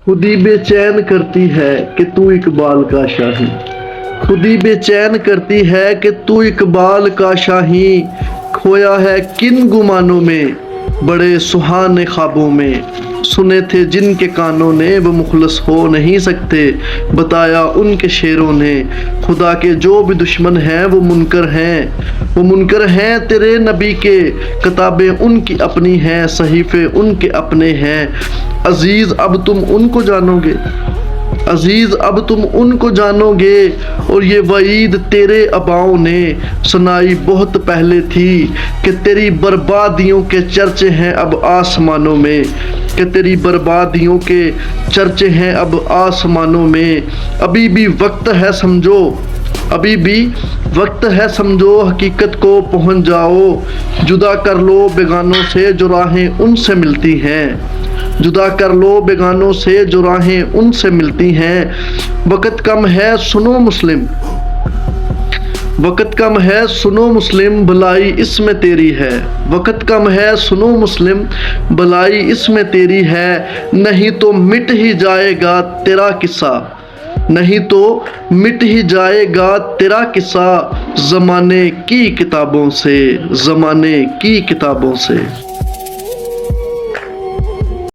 खुद ही बेचैन करती है कि तू इकबाल का शाही। खुद ही बेचैन करती है कि तू इकबाल का शाही। खोया है किन गुमानों में, बड़े सुहाने ख्वाबों में। सुने थे जिनके कानों ने वो मुखलस हो नहीं सकते, बताया उनके शेरों ने। खुदा के जो भी दुश्मन हैं वो मुनकर हैं, वो मुनकर हैं तेरे नबी के। किताबें उनकी अपनी हैं, सहीफे उनके अपने हैं। अजीज अब तुम उनको जानोगे, अजीज अब तुम उनको जानोगे। और ये वईद तेरे अबाओं ने सुनाई बहुत पहले थी, कि तेरी बर्बादियों के चर्चे हैं अब आसमानों में, कि तेरी बर्बादियों के चर्चे हैं अब आसमानों में। अभी भी वक्त है समझो, अभी भी वक्त है समझो, हकीकत को पहुंच जाओ। जुदा कर लो बेगानों से जो राहें उनसे मिलती हैं, जुदा कर लो बेगानों से जो राहें उनसे मिलती हैं। वक्त कम है सुनो मुस्लिम, वक्त कम है सुनो मुस्लिम, भलाई इसमें तेरी है। वक्त कम है सुनो मुस्लिम, भलाई इसमें तेरी है। नहीं तो मिट ही जाएगा तेरा किस्सा, नहीं तो मिट ही जाएगा तेरा किस्सा, ज़माने की किताबों से, ज़माने की किताबों से।